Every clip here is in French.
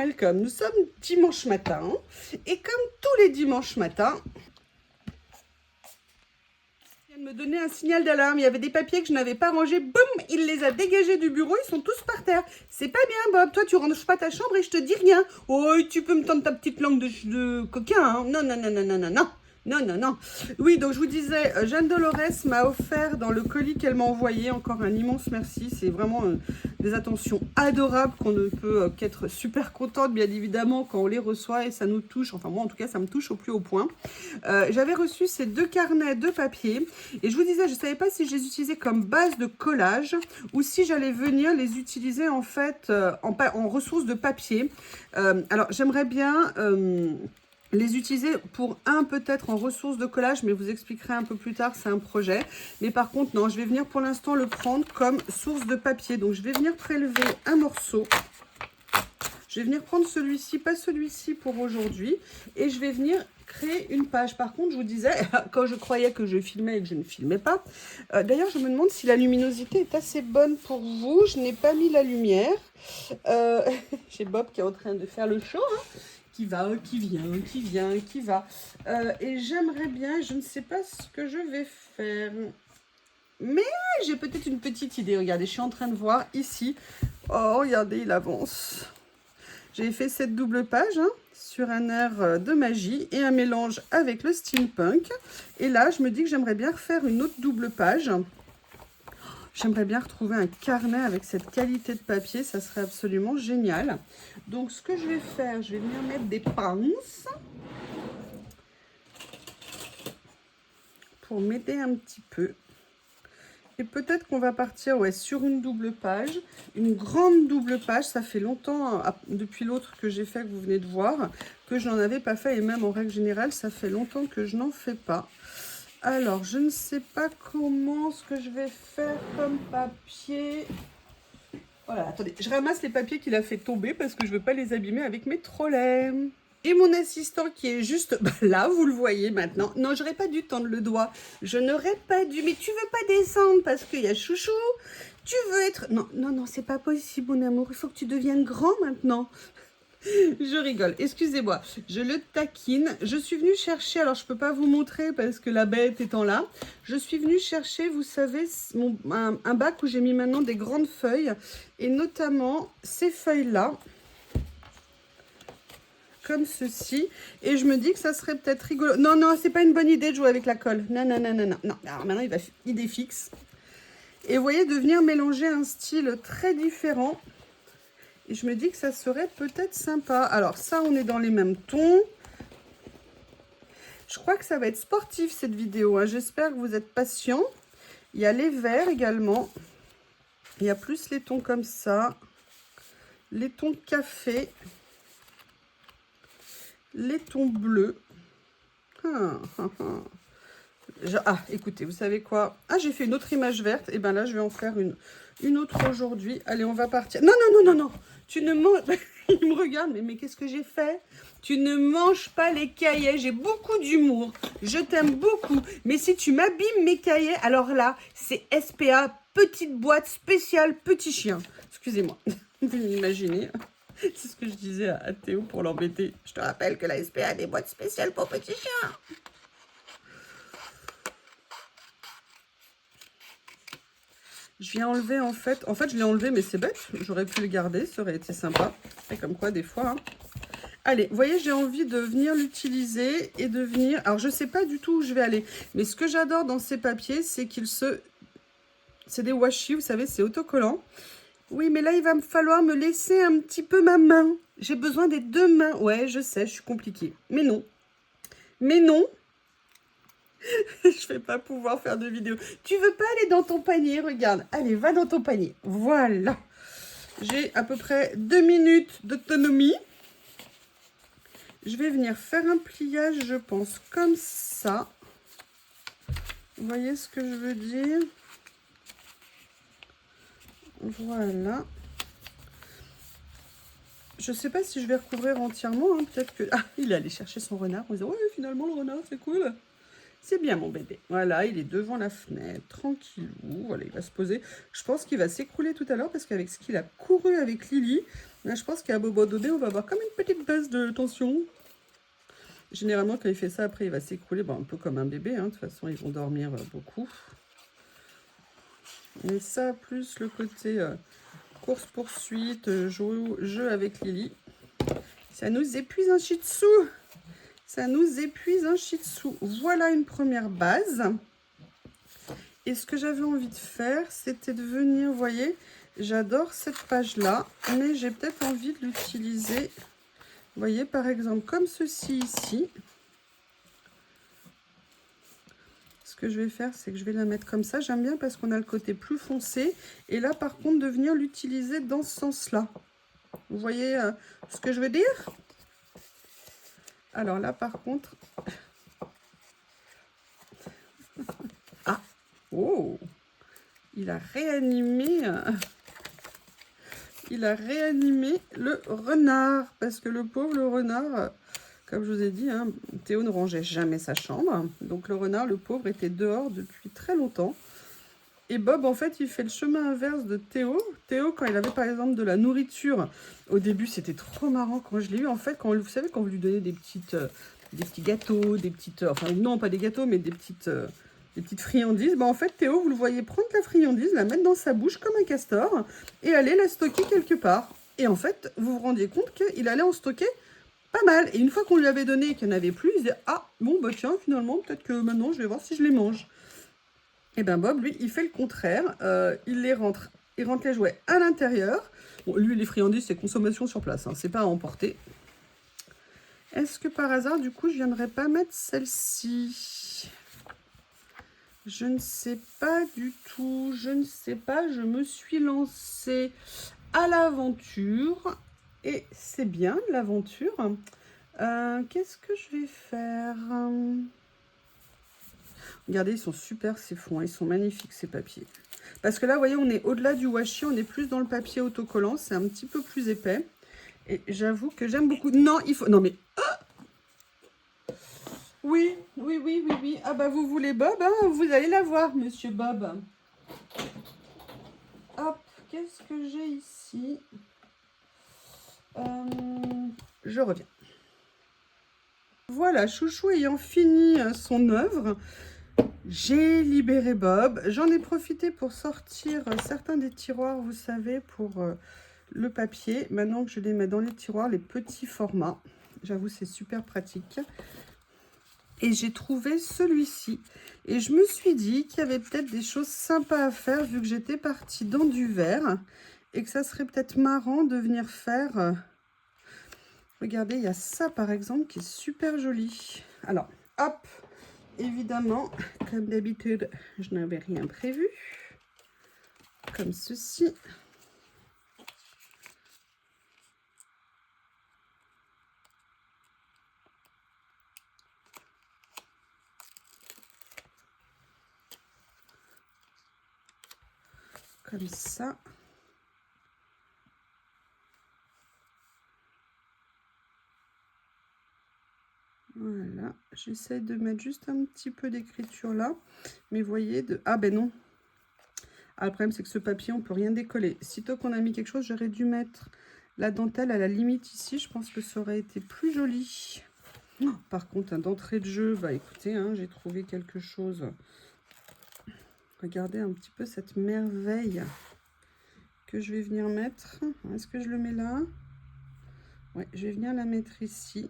welcome. Nous sommes dimanche matin et comme tous les dimanches matins, il vient de me donner un signal d'alarme. Il y avait des papiers que je n'avais pas rangés. Boum, il les a dégagés du bureau. Ils sont tous par terre. C'est pas bien, Bob. Toi, tu ranges pas ta chambre et je te dis rien. Oh, tu peux me tendre ta petite langue de coquin. Hein. Non, non, non, non, non, non, non. Non, non, non. Oui, donc je vous disais, Jeanne Dolores m'a offert dans le colis qu'elle m'a envoyé, encore un immense merci. C'est vraiment des attentions adorables qu'on ne peut qu'être super contente, bien évidemment, quand on les reçoit et ça nous touche. Enfin, moi, en tout cas, ça me touche au plus haut point. J'avais reçu ces 2 carnets de papier et je vous disais, je ne savais pas si je les utilisais comme base de collage ou si j'allais venir les utiliser en fait en ressources de papier. Alors, j'aimerais bien... les utiliser pour peut-être en ressources de collage, mais vous expliquerai un peu plus tard, c'est un projet. Mais par contre, non, je vais venir pour l'instant le prendre comme source de papier. Donc, je vais venir prélever un morceau. Je vais venir prendre celui-ci, pas celui-ci pour aujourd'hui. Et je vais venir créer une page. Par contre, je vous disais, quand je croyais que je filmais et que je ne filmais pas, d'ailleurs, je me demande si la luminosité est assez bonne pour vous. Je n'ai pas mis la lumière. J'ai Bob qui est en train de faire le show, hein. Qui va, qui vient, qui vient, qui va. Et j'aimerais bien, je ne sais pas ce que je vais faire. Mais j'ai peut-être une petite idée. Regardez, je suis en train de voir ici. Oh, regardez, il avance. J'ai fait cette double page hein, sur un air de magie et un mélange avec le steampunk. Et là, je me dis que j'aimerais bien refaire une autre double page. J'aimerais bien retrouver un carnet avec cette qualité de papier, ça serait absolument génial. Donc ce que je vais faire, je vais venir mettre des pinces pour m'aider un petit peu. Et peut-être qu'on va partir sur une double page, une grande double page. Ça fait longtemps, depuis l'autre que j'ai fait, que vous venez de voir, que je n'en avais pas fait. Et même en règle générale, ça fait longtemps que je n'en fais pas. Alors, je ne sais pas comment ce que je vais faire comme papier. Voilà, attendez, je ramasse les papiers qu'il a fait tomber parce que je ne veux pas les abîmer avec mes trolleys. Et mon assistant qui est juste là, vous le voyez maintenant. Non, j'aurais pas dû tendre le doigt. Je n'aurais pas dû. Mais tu veux pas descendre parce qu'il y a chouchou. Tu veux être... Non, non, non, c'est pas possible, mon amour. Il faut que tu deviennes grand maintenant. Je rigole, excusez-moi, je le taquine. Je suis venue chercher, alors je ne peux pas vous montrer parce que la bête étant là, je suis venue chercher, vous savez, un bac où j'ai mis maintenant des grandes feuilles et notamment ces feuilles-là, comme ceci. Et je me dis que ça serait peut-être rigolo. Non, non, c'est pas une bonne idée de jouer avec la colle. Non, non, non, non, non. Non. Alors maintenant, il va idée fixe. Et vous voyez, de venir mélanger un style très différent. Et je me dis que ça serait peut-être sympa. Alors ça, on est dans les mêmes tons. Je crois que ça va être sportif cette vidéo. Hein. J'espère que vous êtes patients. Il y a les verts également. Il y a plus les tons comme ça. Les tons café. Les tons bleus. Écoutez, vous savez quoi? Ah, j'ai fait une autre image verte. Et bien là, je vais en faire une autre aujourd'hui. Allez, on va partir. Non, non, non, non, non. Tu ne manges... Il me regarde, mais qu'est-ce que j'ai fait? Tu ne manges pas les cahiers. J'ai beaucoup d'humour. Je t'aime beaucoup. Mais si tu m'abîmes mes cahiers, alors là, c'est SPA, petite boîte spéciale petit chien. Excusez-moi. Vous imaginez? C'est ce que je disais à Théo pour l'embêter. Je te rappelle que la SPA a des boîtes spéciales pour petits chiens. Je viens enlever en fait je l'ai enlevé mais c'est bête, j'aurais pu le garder, ça aurait été sympa. Et comme quoi des fois. Hein. Allez, vous voyez, j'ai envie de venir l'utiliser et de venir... Alors je sais pas du tout où je vais aller, mais ce que j'adore dans ces papiers, c'est qu'ils se... C'est des washi, vous savez, c'est autocollant. Oui, mais là il va me falloir me laisser un petit peu ma main. J'ai besoin des 2 mains. Ouais, je sais, je suis compliquée. Mais non. Mais non. Je vais pas pouvoir faire de vidéo. Tu veux pas aller dans ton panier? Regarde. Allez, va dans ton panier. Voilà. J'ai à peu près 2 minutes d'autonomie. Je vais venir faire un pliage, je pense, comme ça. Vous voyez ce que je veux dire? Voilà. Je sais pas si je vais recouvrir entièrement. Hein. Peut-être que... Ah, il est allé chercher son renard. En disant, ouais, finalement, le renard, c'est cool. C'est bien mon bébé. Voilà, il est devant la fenêtre, tranquillou. Voilà, il va se poser. Je pense qu'il va s'écrouler tout à l'heure parce qu'avec ce qu'il a couru avec Lily, là, je pense qu'à un moment donné, on va avoir comme une petite baisse de tension. Généralement, quand il fait ça, après, il va s'écrouler, bon, un peu comme un bébé. Hein. De toute façon, ils vont dormir beaucoup. Mais ça, plus le côté course-poursuite, jeu avec Lily, ça nous épuise un shih tzu. Ça nous épuise un shih tzu. Voilà une première base. Et ce que j'avais envie de faire, c'était de venir, vous voyez, j'adore cette page-là, mais j'ai peut-être envie de l'utiliser, vous voyez, par exemple, comme ceci ici. Ce que je vais faire, c'est que je vais la mettre comme ça. J'aime bien parce qu'on a le côté plus foncé. Et là, par contre, de venir l'utiliser dans ce sens-là. Vous voyez ce que je veux dire? Alors là, par contre... Ah! Oh! Il a réanimé... Il a réanimé le renard. Parce que le pauvre, le renard... Comme je vous ai dit, hein, Théo ne rangeait jamais sa chambre. Donc le renard, le pauvre, était dehors depuis très longtemps. Et Bob, en fait, il fait le chemin inverse de Théo. Théo, quand il avait par exemple de la nourriture, au début, c'était trop marrant quand je l'ai eu. En fait, quand, vous savez, quand vous lui donnez des petits gâteaux, des petites... enfin, non, pas des gâteaux, mais des petites friandises. Bah, en fait, Théo, vous le voyez prendre la friandise, la mettre dans sa bouche comme un castor et aller la stocker quelque part. Et en fait, vous vous rendiez compte qu'il allait en stocker pas mal. Et une fois qu'on lui avait donné qu'il n'y en avait plus, il disait « Ah, bon, bah tiens, finalement, peut-être que maintenant, je vais voir si je les mange. » Et bien Bob, lui, il fait le contraire. Il rentre les jouets à l'intérieur. Bon, lui, les friandises, c'est consommation sur place. Hein, c'est pas à emporter. Est-ce que par hasard, du coup, je viendrais pas mettre celle-ci? Je ne sais pas du tout. Je ne sais pas. Je me suis lancée à l'aventure. Et c'est bien, l'aventure. Qu'est-ce que je vais faire? Regardez, ils sont super ces fonds, hein, ils sont magnifiques ces papiers. Parce que là, vous voyez, on est au-delà du washi, on est plus dans le papier autocollant, c'est un petit peu plus épais. Et j'avoue que j'aime beaucoup. Non, il faut... Non mais... Ah oui, oui, oui, oui, oui. Ah bah vous voulez Bob, hein, vous allez la voir, monsieur Bob. Hop, qu'est-ce que j'ai ici? Je reviens. Voilà, Chouchou ayant fini son œuvre, j'ai libéré Bob. J'en ai profité pour sortir certains des tiroirs, vous savez, pour le papier. Maintenant que je les mets dans les tiroirs, les petits formats. J'avoue, c'est super pratique. Et j'ai trouvé celui-ci. Et je me suis dit qu'il y avait peut-être des choses sympas à faire, vu que j'étais partie dans du verre. Et que ça serait peut-être marrant de venir faire... Regardez, il y a ça, par exemple, qui est super joli. Alors, hop! Évidemment, comme d'habitude, je n'avais rien prévu. Comme ceci. Comme ça. Voilà, j'essaie de mettre juste un petit peu d'écriture là. Mais voyez, ah ben non. Ah, le problème, c'est que ce papier, on ne peut rien décoller. Sitôt qu'on a mis quelque chose, j'aurais dû mettre la dentelle à la limite ici. Je pense que ça aurait été plus joli. Oh, par contre, d'entrée de jeu, bah écoutez, hein, j'ai trouvé quelque chose. Regardez un petit peu cette merveille que je vais venir mettre. Est-ce que je le mets là? Ouais, je vais venir la mettre ici.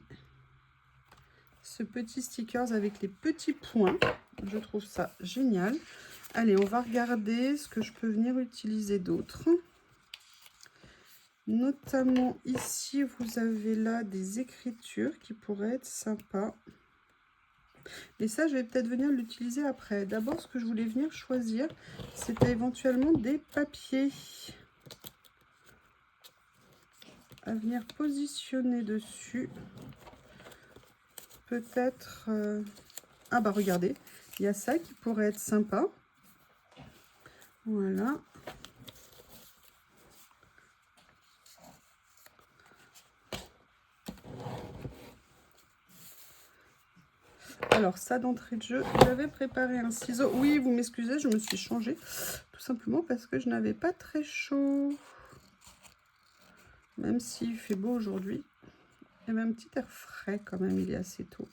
Ce petit stickers avec les petits points. Je trouve ça génial. Allez, on va regarder ce que je peux venir utiliser d'autre. Notamment ici, vous avez là des écritures qui pourraient être sympas. Mais ça, je vais peut-être venir l'utiliser après. D'abord, ce que je voulais venir choisir, c'était éventuellement des papiers à venir positionner dessus. Peut-être... Ah bah regardez, il y a ça qui pourrait être sympa. Voilà. Alors ça d'entrée de jeu, j'avais préparé un ciseau. Oui, vous m'excusez, je me suis changée. Tout simplement parce que je n'avais pas très chaud. Même s'il fait beau aujourd'hui. Il y avait un petit air frais quand même, il est assez tôt.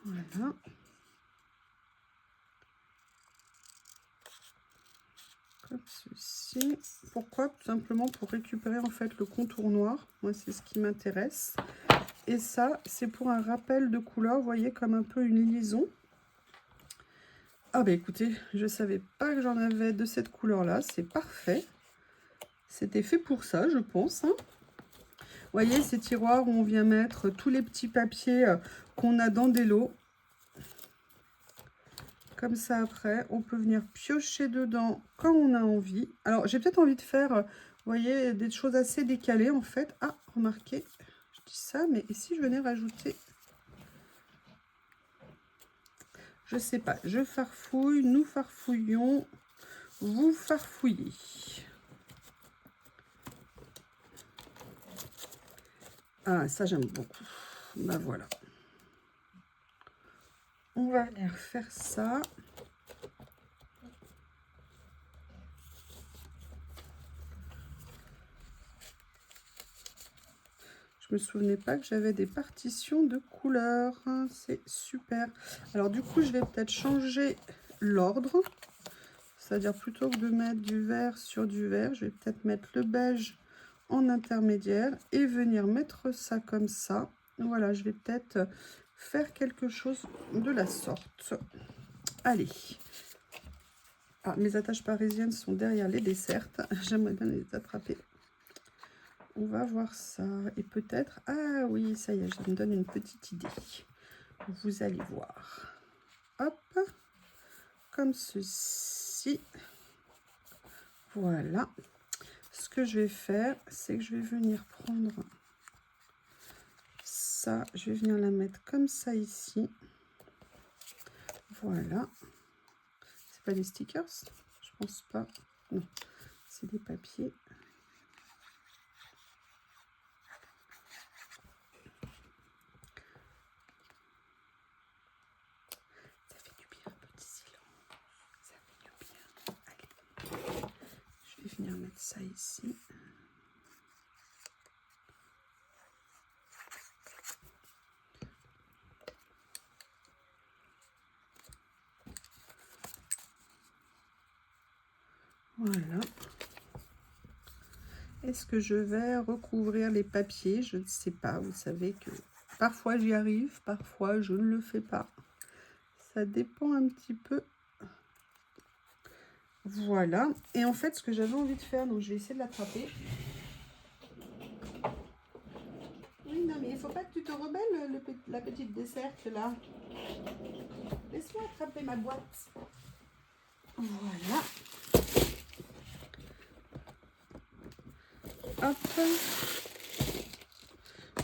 Voilà. Comme ceci. Pourquoi? Tout simplement pour récupérer en fait le contour noir. Moi, c'est ce qui m'intéresse. Et ça, c'est pour un rappel de couleur. Vous voyez, comme un peu une liaison. Ah bah écoutez, je savais pas que j'en avais de cette couleur-là. C'est parfait. C'était fait pour ça, je pense. Hein. Vous voyez, ces tiroirs où on vient mettre tous les petits papiers qu'on a dans des lots. Comme ça, après, on peut venir piocher dedans quand on a envie. Alors, j'ai peut-être envie de faire, vous voyez, des choses assez décalées, en fait. Ah, remarquez, je dis ça, mais et si je venais rajouter... Je sais pas, je farfouille, nous farfouillons, vous farfouillez. Ah, ça, j'aime beaucoup. Ben voilà. On va aller refaire ça. Je me souvenais pas que j'avais des partitions de couleurs. C'est super. Alors du coup, je vais peut-être changer l'ordre. C'est-à-dire plutôt que de mettre du vert sur du vert, je vais peut-être mettre le beige en intermédiaire et venir mettre ça comme ça. Voilà, je vais peut-être faire quelque chose de la sorte. Allez. Ah, mes attaches parisiennes sont derrière les dessertes. J'aimerais bien les attraper. On va voir ça. Et peut-être... Ah oui, ça y est, ça me donne une petite idée. Vous allez voir. Hop. Comme ceci. Voilà. Ce que je vais faire, c'est que je vais venir prendre ça. Je vais venir la mettre comme ça ici. Voilà. C'est pas des stickers? Je pense pas. Non, c'est des papiers. Ça fait du bien, un petit silence. Ça fait du bien. Allez. Je vais venir mettre ça ici. Voilà. Est-ce que je vais recouvrir les papiers? Je ne sais pas. Vous savez que parfois j'y arrive, parfois je ne le fais pas. Ça dépend un petit peu. Voilà. Et en fait, ce que j'avais envie de faire, donc je vais essayer de l'attraper. Oui, non, mais il ne faut pas que tu te rebelles, la petite desserte là. Laisse-moi attraper ma boîte. Voilà. Hop.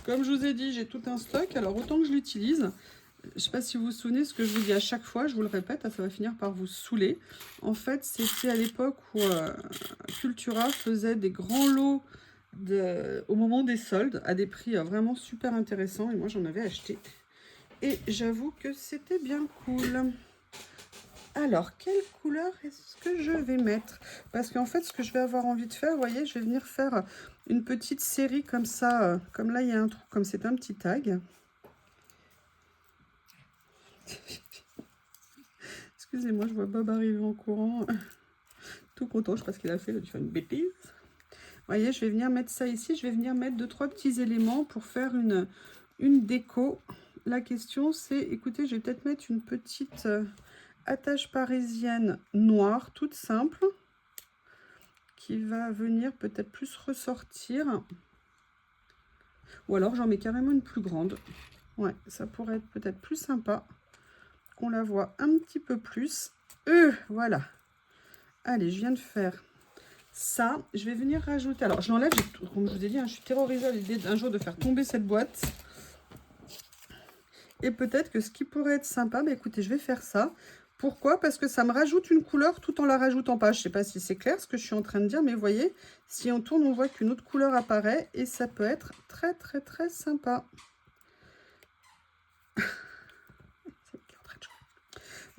Comme je vous ai dit, j'ai tout un stock. Alors, autant que je l'utilise. Je ne sais pas si vous vous souvenez, ce que je vous dis à chaque fois, je vous le répète, ça va finir par vous saouler. En fait, c'était à l'époque où Cultura faisait des grands lots au moment des soldes, à des prix vraiment super intéressants. Et moi, j'en avais acheté. Et j'avoue que c'était bien cool. Alors, quelle couleur est-ce que je vais mettre? Parce qu'en fait, ce que je vais avoir envie de faire, vous voyez, je vais venir faire une petite série comme ça. Comme là, il y a un trou, comme c'est un petit tag. Excusez-moi, je vois Bob arriver en courant. Tout content, je pense qu'il a fait une bêtise. Vous voyez, je vais venir mettre ça ici. Je vais venir mettre 2-3 petits éléments pour faire une déco. La question, c'est, écoutez, je vais peut-être mettre une petite... attache parisienne noire, toute simple, qui va venir peut-être plus ressortir. Ou alors j'en mets carrément une plus grande. Ouais, ça pourrait être peut-être plus sympa, qu'on la voit un petit peu plus. Voilà. Allez, je viens de faire ça. Je vais venir rajouter... Alors, je l'enlève, comme je vous ai dit, hein, je suis terrorisée à l'idée d'un jour de faire tomber cette boîte. Et peut-être que ce qui pourrait être sympa, bah, écoutez, je vais faire ça. Pourquoi? Parce que ça me rajoute une couleur tout en la rajoutant pas. Je sais pas si c'est clair ce que je suis en train de dire, mais vous voyez, si on tourne, on voit qu'une autre couleur apparaît et ça peut être très, très, très sympa.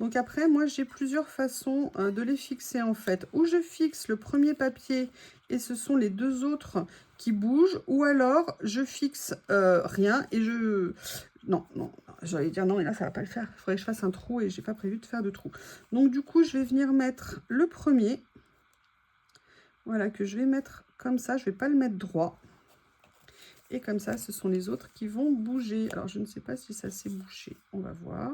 Donc après, moi, j'ai plusieurs façons de les fixer, en fait. Ou je fixe le premier papier et ce sont les deux autres qui bougent. Ou alors, je fixe rien et je... Non, non, j'allais dire non, mais là, ça va pas le faire. Il faudrait que je fasse un trou et j'ai pas prévu de faire de trou. Donc, du coup, je vais venir mettre le premier. Voilà, que je vais mettre comme ça. Je vais pas le mettre droit. Et comme ça, ce sont les autres qui vont bouger. Alors, je ne sais pas si ça s'est bouché. On va voir.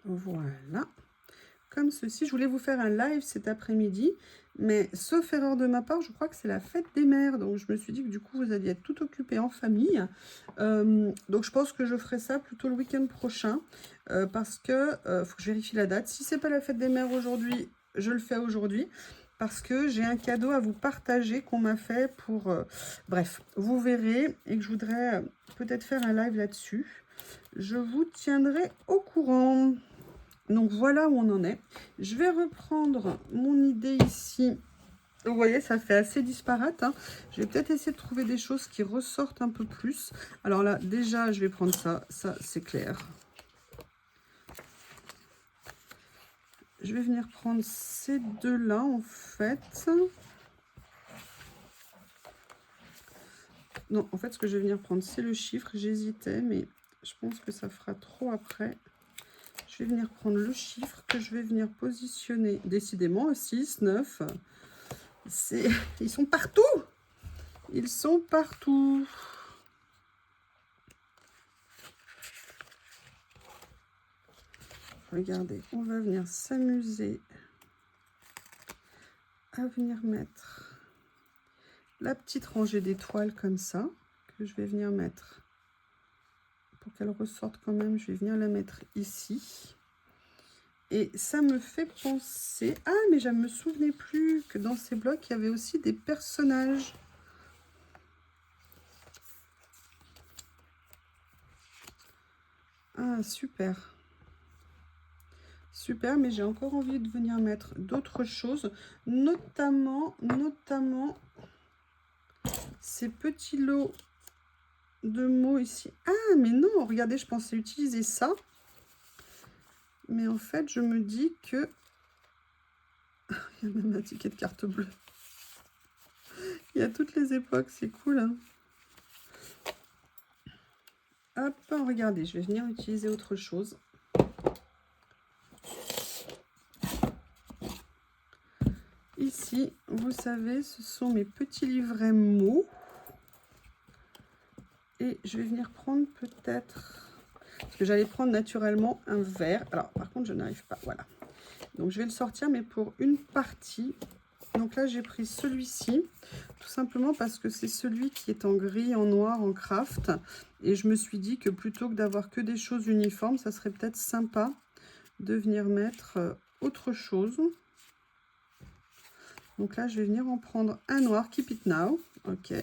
Voilà, comme ceci. Je voulais vous faire un live cet après-midi, mais sauf erreur de ma part, je crois que c'est la fête des mères. Donc je me suis dit que du coup, vous alliez être tout occupés en famille. Donc je pense que je ferai ça plutôt le week-end prochain, parce que faut que je vérifie la date. Si c'est pas la fête des mères aujourd'hui, je le fais aujourd'hui. Parce que j'ai un cadeau à vous partager qu'on m'a fait pour... bref, vous verrez et que je voudrais peut-être faire un live là-dessus. Je vous tiendrai au courant. Donc voilà où on en est. Je vais reprendre mon idée ici. Vous voyez, ça fait assez disparate, hein. Je vais peut-être essayer de trouver des choses qui ressortent un peu plus. Alors là, déjà, je vais prendre ça. Ça, c'est clair. Je vais venir prendre ces deux-là, en fait. Non, en fait, ce que je vais venir prendre, c'est le chiffre. J'hésitais, mais je pense que ça fera trop après. Je vais venir prendre le chiffre que je vais venir positionner. Décidément, 6, 9. Ils sont partout. Ils sont partout. Regardez, on va venir s'amuser à venir mettre la petite rangée d'étoiles comme ça, que je vais venir mettre. Pour qu'elle ressorte quand même, je vais venir la mettre ici. Et ça me fait penser... Ah, mais je ne me souvenais plus que dans ces blocs, il y avait aussi des personnages. Ah, super. Super, mais j'ai encore envie de venir mettre d'autres choses, notamment ces petits lots de mots ici. Ah, mais non, regardez, je pensais utiliser ça. Mais en fait, je me dis que... Il y a même un ticket de carte bleue. Il y a toutes les époques, c'est cool, hein. Hop, regardez, je vais venir utiliser autre chose. Ici, vous savez, ce sont mes petits livrets mots. Et je vais venir prendre peut-être... Parce que j'allais prendre naturellement un vert. Alors, par contre, je n'arrive pas. Voilà. Donc, je vais le sortir, mais pour une partie. Donc là, j'ai pris celui-ci. Tout simplement parce que c'est celui qui est en gris, en noir, en craft. Et je me suis dit que plutôt que d'avoir que des choses uniformes, ça serait peut-être sympa de venir mettre autre chose. Donc là, je vais venir en prendre un noir. Keep it now. Ok,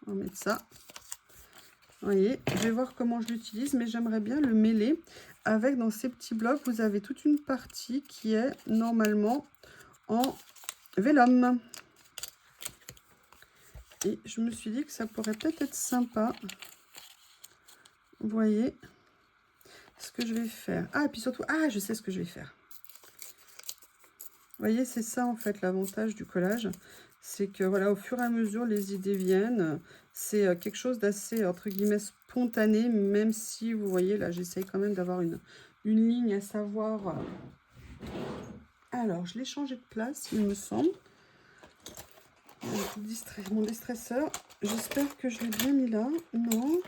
on va mettre ça. Vous voyez, je vais voir comment je l'utilise, mais j'aimerais bien le mêler avec, dans ces petits blocs, vous avez toute une partie qui est normalement en vélum. Et je me suis dit que ça pourrait peut-être être sympa. Vous voyez ce que je vais faire. Ah, et puis surtout, ah, je sais ce que je vais faire. Vous voyez, c'est ça en fait l'avantage du collage. C'est que voilà, au fur et à mesure, les idées viennent. C'est quelque chose d'assez, entre guillemets, spontané, même si, vous voyez, là, j'essaye quand même d'avoir une ligne à savoir. Alors, je l'ai changé de place, il me semble. Mon déstresseur. J'espère que je l'ai bien mis là. Non.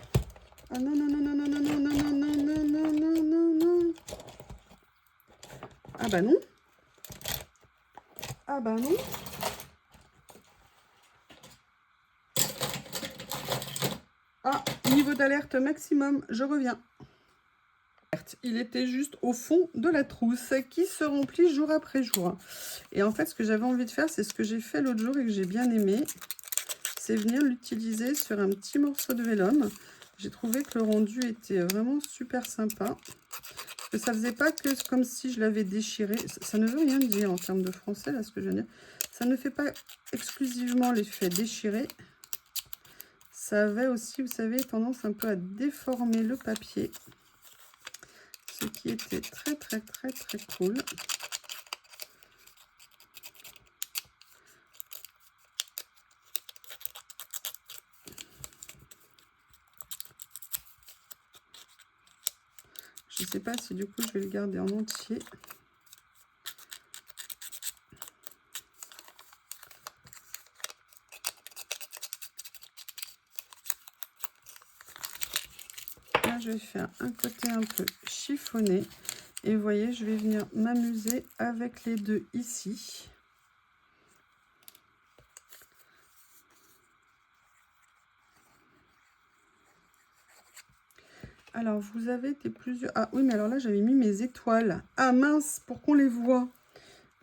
Ah non, non, non, non, non, non, non, non, non, non, non, non, non, non. Ah bah non. Ah bah non. Ah, niveau d'alerte maximum, je reviens. il était juste au fond de la trousse qui se remplit jour après jour. Et en fait, ce que j'avais envie de faire, c'est ce que j'ai fait l'autre jour et que j'ai bien aimé, c'est venir l'utiliser sur un petit morceau de vélum. J'ai trouvé que le rendu était vraiment super sympa. Que ça faisait pas que comme si je l'avais déchiré. Ça ne veut rien dire en termes de français, là, ce que je viens de dire. Ça ne fait pas exclusivement l'effet déchiré. Ça avait aussi, vous savez, tendance un peu à déformer le papier. Ce qui était très, très, très, très cool. Je ne sais pas si du coup je vais le garder en entier. Là, je vais faire un côté un peu chiffonné. Et vous voyez, je vais venir m'amuser avec les deux ici. Alors, vous avez des plusieurs... Ah oui, mais alors là, j'avais mis mes étoiles. Ah mince, pour qu'on les voit.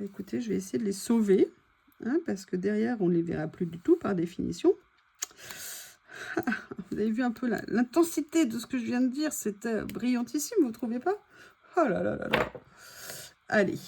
Écoutez, je vais essayer de les sauver. Hein, parce que derrière, on ne les verra plus du tout par définition. Vous avez vu un peu l'intensité de ce que je viens de dire. C'était brillantissime, vous ne trouvez pas? Oh là là là là. Allez.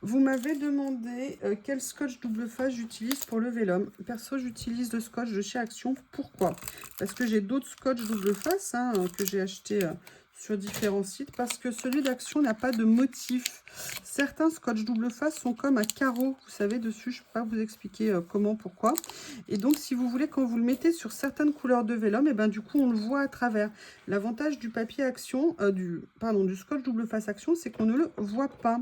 Vous m'avez demandé quel scotch double face j'utilise pour le vélum. Perso, j'utilise le scotch de chez Action. Pourquoi? Parce que j'ai d'autres scotch double face hein, que j'ai acheté sur différents sites. Parce que celui d'Action n'a pas de motif. Certains scotch double face sont comme à carreaux. Vous savez, dessus, je ne peux pas vous expliquer comment, pourquoi. Et donc, si vous voulez, quand vous le mettez sur certaines couleurs de vélum, et ben, du coup, on le voit à travers. L'avantage du papier Action, du scotch double face Action, c'est qu'on ne le voit pas.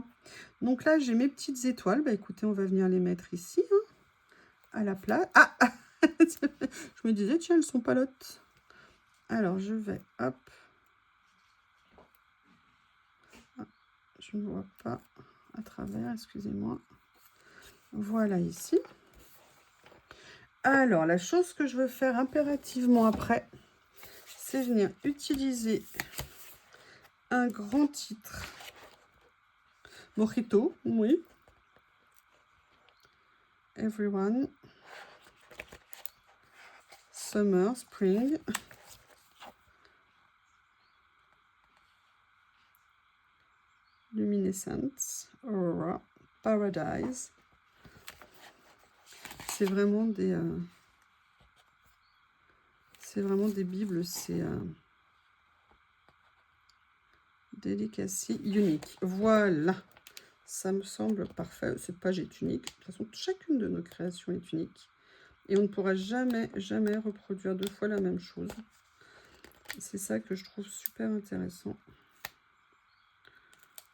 Donc là, j'ai mes petites étoiles. Bah écoutez, on va venir les mettre ici, hein, à la place. Ah, je me disais, tiens, elles sont palottes. Alors, je vais, hop. Ah, je ne vois pas à travers, excusez-moi. Voilà, ici. Alors, la chose que je veux faire impérativement après, c'est venir utiliser un grand titre. Mojito, oui. Everyone. Summer, Spring. Luminescence, Aurora, Paradise. C'est vraiment des bibles, c'est Delicacy Unique. Voilà, ça me semble parfait. Cette page est unique. De toute façon, chacune de nos créations est unique. Et on ne pourra jamais, jamais reproduire deux fois la même chose. C'est ça que je trouve super intéressant.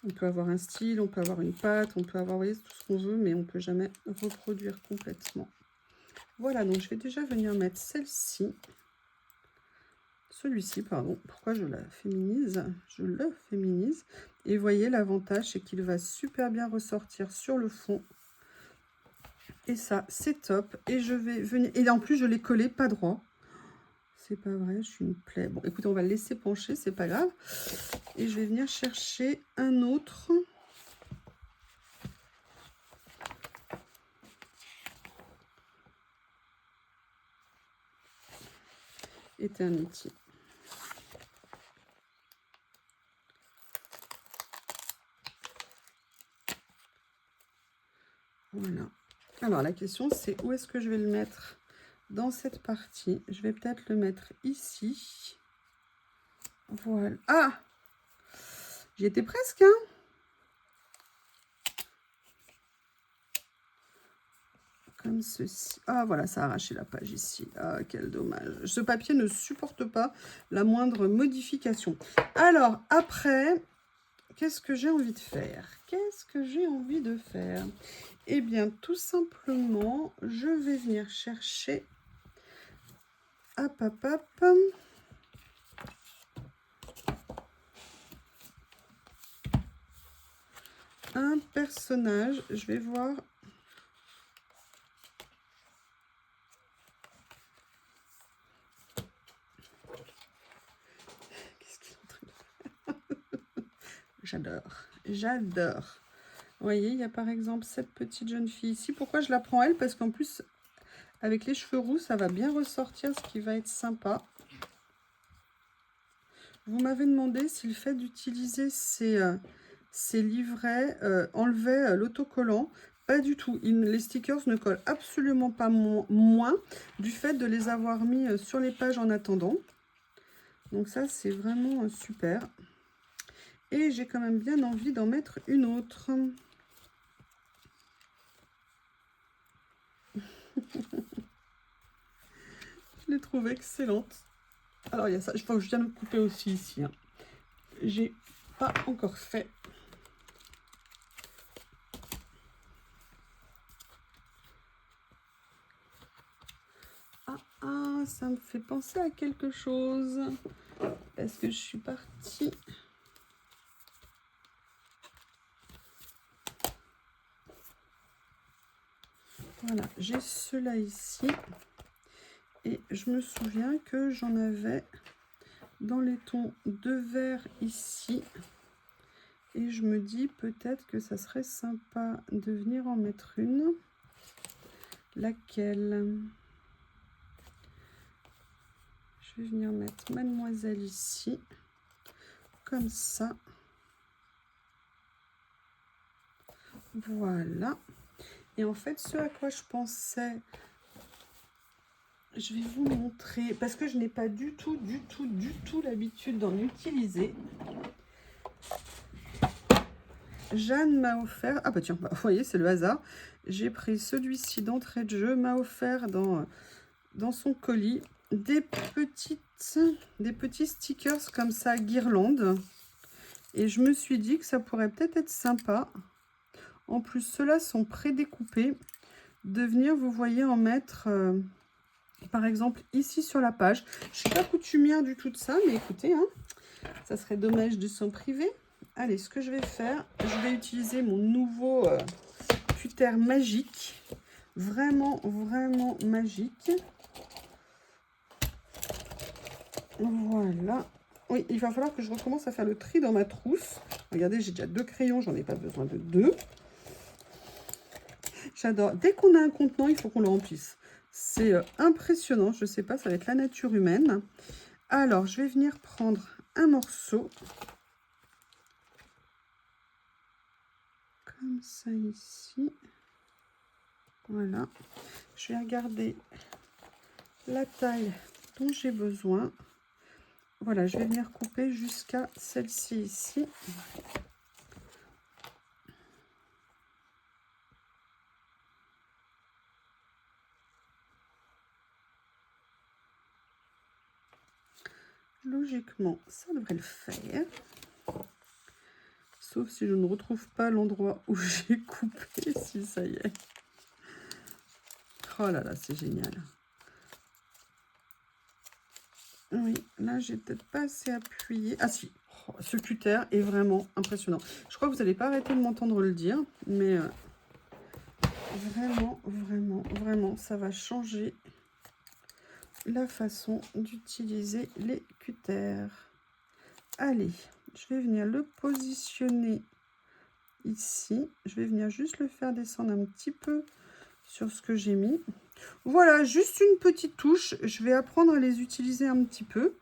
On peut avoir un style, on peut avoir une pâte, on peut avoir, vous voyez, tout ce qu'on veut, mais on ne peut jamais reproduire complètement. Voilà, donc je vais déjà venir mettre celle-ci. Celui-ci, pardon. Pourquoi je la féminise? Je le féminise. Et vous voyez, l'avantage, c'est qu'il va super bien ressortir sur le fond. Et ça, c'est top. Et je vais venir... Et en plus, je l'ai collé pas droit. C'est pas vrai, je suis une plaie. Bon, écoutez, on va le laisser pencher, c'est pas grave. Et je vais venir chercher un autre. Eternity. Voilà. Alors, la question, c'est où est-ce que je vais le mettre dans cette partie? Je vais peut-être le mettre ici. Voilà. Ah! J'y étais presque, hein? Comme ceci. Ah, voilà, ça a arraché la page ici. Ah, quel dommage. Ce papier ne supporte pas la moindre modification. Alors, après, qu'est-ce que j'ai envie de faire? Qu'est-ce que j'ai envie de faire? Eh bien, tout simplement, je vais venir chercher... Hop, hop, hop. Un personnage. Je vais voir... Qu'est-ce qu'il est en train de j'adore. J'adore. Vous voyez, il y a par exemple cette petite jeune fille ici. Pourquoi je la prends elle? Parce qu'en plus, avec les cheveux roux, ça va bien ressortir, ce qui va être sympa. Vous m'avez demandé si le fait d'utiliser ces livrets enlevait l'autocollant. Pas du tout. Les stickers ne collent absolument pas moins du fait de les avoir mis sur les pages en attendant. Donc ça, c'est vraiment super. Et j'ai quand même bien envie d'en mettre une autre. Je les trouve excellentes. Alors, il y a ça. Je crois que je viens de couper aussi ici. Hein. J'ai pas encore fait. Ah, ça me fait penser à quelque chose. Parce que je suis partie. Voilà, j'ai ceux-là ici. Et je me souviens que j'en avais dans les tons de vert ici. Et je me dis peut-être que ça serait sympa de venir en mettre une. Laquelle? Je vais venir mettre Mademoiselle ici. Comme ça. Voilà. Et en fait, ce à quoi je pensais, je vais vous montrer, parce que je n'ai pas du tout l'habitude d'en utiliser. Jeanne m'a offert, ah bah tiens, bah, vous voyez, c'est le hasard. J'ai pris celui-ci d'entrée de jeu, m'a offert dans son colis des petits stickers comme ça, guirlandes. Et je me suis dit que ça pourrait peut-être être sympa. En plus, ceux-là sont prédécoupés. De venir, vous voyez, en mettre, par exemple, ici sur la page. Je ne suis pas coutumière du tout de ça, mais écoutez, hein, ça serait dommage de s'en priver. Allez, ce que je vais faire, je vais utiliser mon nouveau cutter magique. Vraiment, vraiment magique. Voilà. Oui, il va falloir que je recommence à faire le tri dans ma trousse. Regardez, j'ai déjà 2 crayons, j'en ai pas besoin de 2. J'adore. Dès qu'on a un contenant, il faut qu'on le remplisse. C'est impressionnant. Je ne sais pas, ça va être la nature humaine. Alors, je vais venir prendre un morceau. Comme ça ici. Voilà. Je vais regarder la taille dont j'ai besoin. Voilà, je vais venir couper jusqu'à celle-ci ici. Logiquement, ça devrait le faire. Sauf si je ne retrouve pas l'endroit où j'ai coupé, si ça y est. Oh là là, c'est génial. Oui, là, j'ai peut-être pas assez appuyé. Ah si, oh, ce cutter est vraiment impressionnant. Je crois que vous n'allez pas arrêter de m'entendre le dire, mais vraiment, vraiment, vraiment, ça va changer la façon d'utiliser les cutters. Allez, je vais venir le positionner ici. Je vais venir juste le faire descendre un petit peu sur ce que j'ai mis. Voilà, juste une petite touche. Je vais apprendre à les utiliser un petit peu.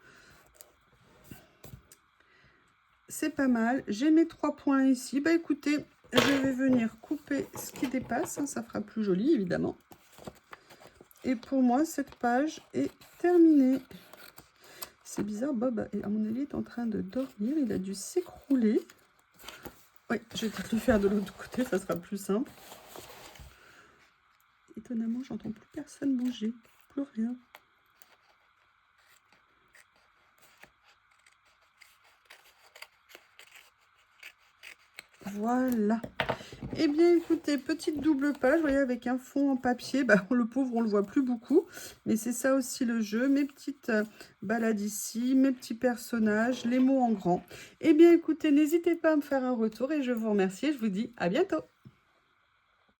C'est pas mal. J'ai mes 3 points ici. Bah écoutez, je vais venir couper ce qui dépasse. Hein, ça fera plus joli, évidemment. Et pour moi, cette page est terminée. C'est bizarre, Bob, à mon avis, est en train de dormir. Il a dû s'écrouler. Oui, je vais peut-être le faire de l'autre côté, ça sera plus simple. Étonnamment, j'entends plus personne bouger. Plus rien. Voilà. Eh bien, écoutez, petite double page, vous voyez, avec un fond en papier. Bah, le pauvre, on le voit plus beaucoup. Mais c'est ça aussi le jeu. Mes petites balades ici, mes petits personnages, les mots en grand. Eh bien, écoutez, n'hésitez pas à me faire un retour et je vous remercie. Je vous dis à bientôt.